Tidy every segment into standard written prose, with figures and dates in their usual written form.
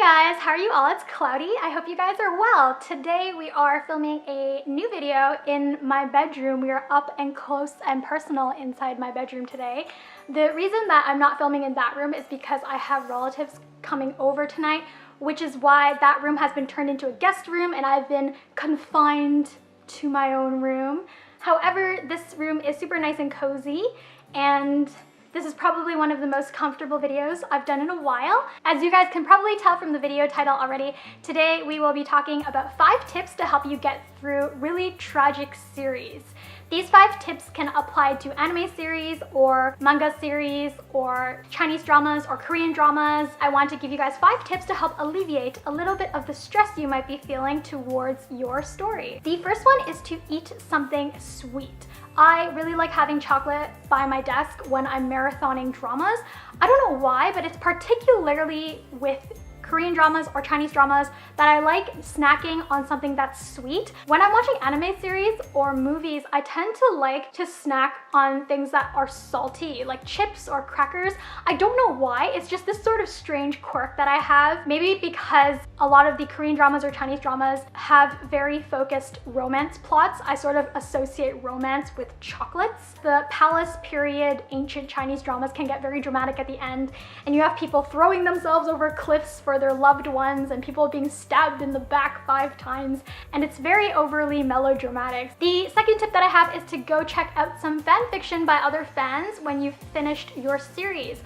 guys, how are you all? It's Cloudy. I hope you guys are well. Today we are filming a new video in my bedroom. We are up and close and personal inside my bedroom today. The reason that I'm not filming in that room is because I have relatives coming over tonight, which is why that room has been turned into a guest room and I've been confined to my own room. However, this room is super nice and cozy, and this is probably one of the most comfortable videos I've done in a while. As you guys can probably tell from the video title already, today we will be talking about 5 tips to help you get through really tragic series. These 5 tips can apply to anime series or manga series or Chinese dramas or Korean dramas. I want to give you guys 5 tips to help alleviate a little bit of the stress you might be feeling towards your story. The first one is to eat something sweet. I really like having chocolate by my desk when I'm marathoning dramas. I don't know why, but it's particularly with Korean dramas or Chinese dramas that I like snacking on something that's sweet. When I'm watching anime series or movies, I tend to like to snack on things that are salty, like chips or crackers. I don't know why, it's just this sort of strange quirk that I have. Maybe because a lot of the Korean dramas or Chinese dramas have very focused romance plots. I sort of associate romance with chocolates. The palace period ancient Chinese dramas can get very dramatic at the end, and you have people throwing themselves over cliffs for their loved ones and people being stabbed in the back 5 times, and it's very overly melodramatic. The second tip that I have is to go check out some fan fiction by other fans when you've finished your series.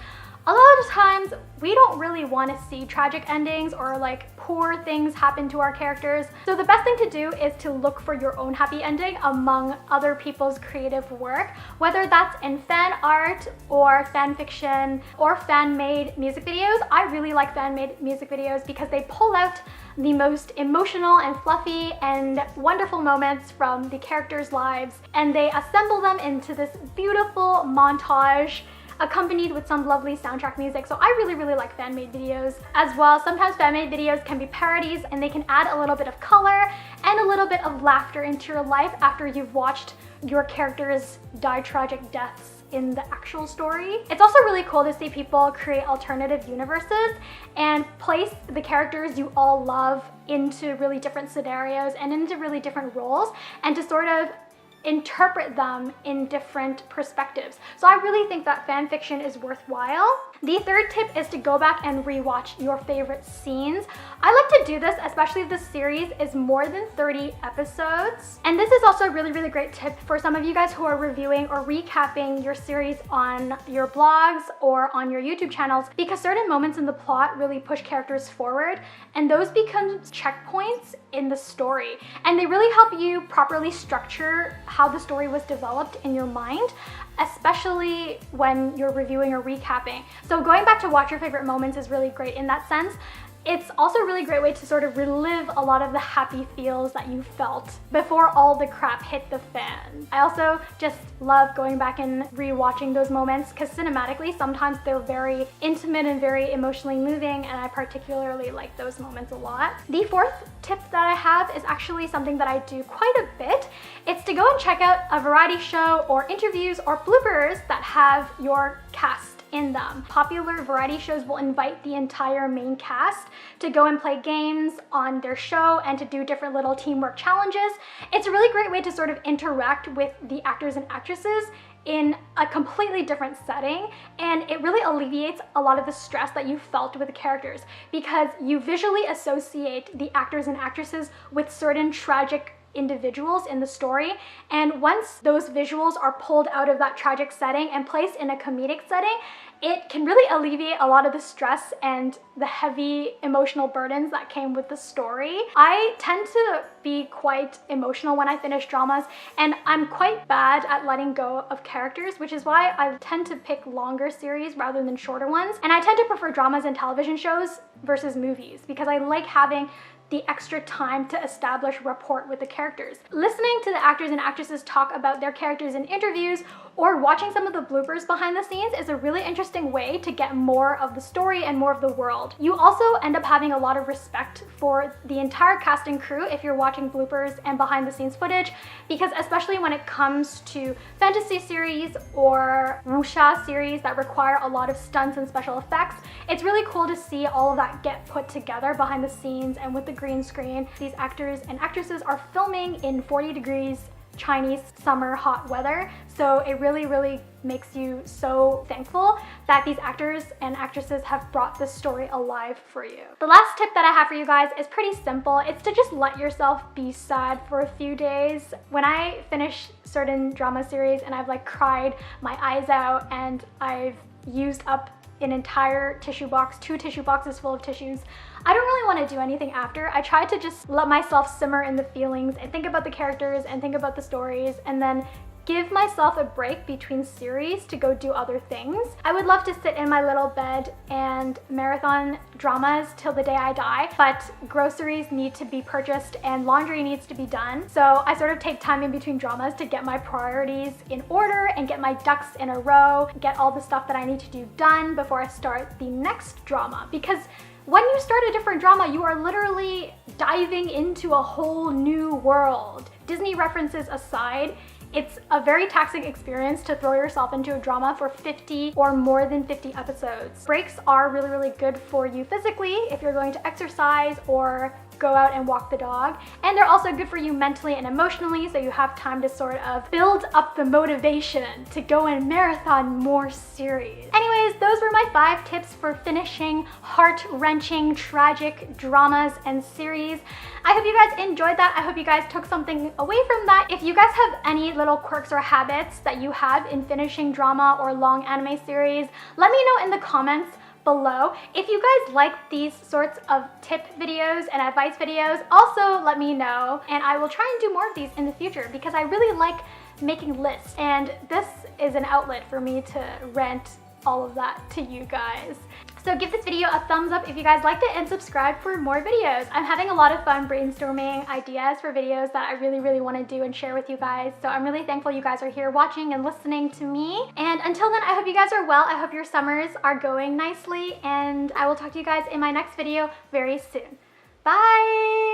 A lot of times we don't really want to see tragic endings or like poor things happen to our characters. So the best thing to do is to look for your own happy ending among other people's creative work, whether that's in fan art or fan fiction or fan-made music videos. I really like fan-made music videos because they pull out the most emotional and fluffy and wonderful moments from the characters' lives, and they assemble them into this beautiful montage accompanied with some lovely soundtrack music. So I really like fan-made videos as well. Sometimes fan-made videos can be parodies and they can add a little bit of color and a little bit of laughter into your life after you've watched your characters die tragic deaths in the actual story. It's also really cool to see people create alternative universes and place the characters you all love into really different scenarios and into really different roles, and to sort of interpret them in different perspectives. So I really think that fan fiction is worthwhile. The third tip is to go back and rewatch your favorite scenes. I like to do this, especially if the series is more than 30 episodes. And this is also a really great tip for some of you guys who are reviewing or recapping your series on your blogs or on your YouTube channels, because certain moments in the plot really push characters forward, and those become checkpoints in the story. And they really help you properly structure how the story was developed in your mind, especially when you're reviewing or recapping. So going back to watch your favorite moments is really great in that sense. It's also a really great way to sort of relive a lot of the happy feels that you felt before all the crap hit the fan. I also just love going back and rewatching those moments because cinematically sometimes they're very intimate and very emotionally moving, and I particularly like those moments a lot. The fourth tip that I have is actually something that I do quite a bit. It's to go and check out a variety show or interviews or bloopers that have your cast in them. Popular variety shows will invite the entire main cast to go and play games on their show and to do different little teamwork challenges. It's a really great way to sort of interact with the actors and actresses in a completely different setting, and it really alleviates a lot of the stress that you felt with the characters because you visually associate the actors and actresses with certain tragic individuals in the story, and once those visuals are pulled out of that tragic setting and placed in a comedic setting, it can really alleviate a lot of the stress and the heavy emotional burdens that came with the story. I tend to be quite emotional when I finish dramas, and I'm quite bad at letting go of characters, which is why I tend to pick longer series rather than shorter ones. And I tend to prefer dramas and television shows versus movies because I like having the extra time to establish rapport with the characters. Listening to the actors and actresses talk about their characters in interviews or watching some of the bloopers behind the scenes is a really interesting way to get more of the story and more of the world. You also end up having a lot of respect for the entire cast and crew if you're watching watching bloopers and behind the scenes footage, because especially when it comes to fantasy series or wuxia series that require a lot of stunts and special effects, it's really cool to see all of that get put together behind the scenes and with the green screen. These actors and actresses are filming in 40 degrees Chinese summer hot weather, so it really makes you so thankful that these actors and actresses have brought this story alive for you. The last tip that I have for you guys is pretty simple. It's to just let yourself be sad for a few days. When I finish certain drama series and I've like cried my eyes out and I've used up an entire tissue box, 2 tissue boxes full of tissues, I don't really want to do anything after. I try to just let myself simmer in the feelings and think about the characters and think about the stories, and then give myself a break between series to go do other things. I would love to sit in my little bed and marathon dramas till the day I die, but groceries need to be purchased and laundry needs to be done. So I sort of take time in between dramas to get my priorities in order and get my ducks in a row, get all the stuff that I need to do done before I start the next drama. Because when you start a different drama, you are literally diving into a whole new world. Disney references aside, it's a very taxing experience to throw yourself into a drama for 50 or more than 50 episodes. Breaks are really good for you physically if you're going to exercise or go out and walk the dog, and they're also good for you mentally and emotionally, so you have time to sort of build up the motivation to go and marathon more series. Anyways, those were my 5 tips for finishing heart-wrenching, tragic dramas and series. I hope you guys enjoyed that. I hope you guys took something away from that. If you guys have any little quirks or habits that you have in finishing drama or long anime series, let me know in the comments below. If you guys like these sorts of tip videos and advice videos, also let me know, and I will try and do more of these in the future because I really like making lists, and this is an outlet for me to rant all of that to you guys. So give this video a thumbs up if you guys liked it, and subscribe for more videos. I'm having a lot of fun brainstorming ideas for videos that I really want to do and share with you guys. So I'm really thankful you guys are here watching and listening to me. And until then, I hope you guys are well. I hope your summers are going nicely, and I will talk to you guys in my next video very soon. Bye!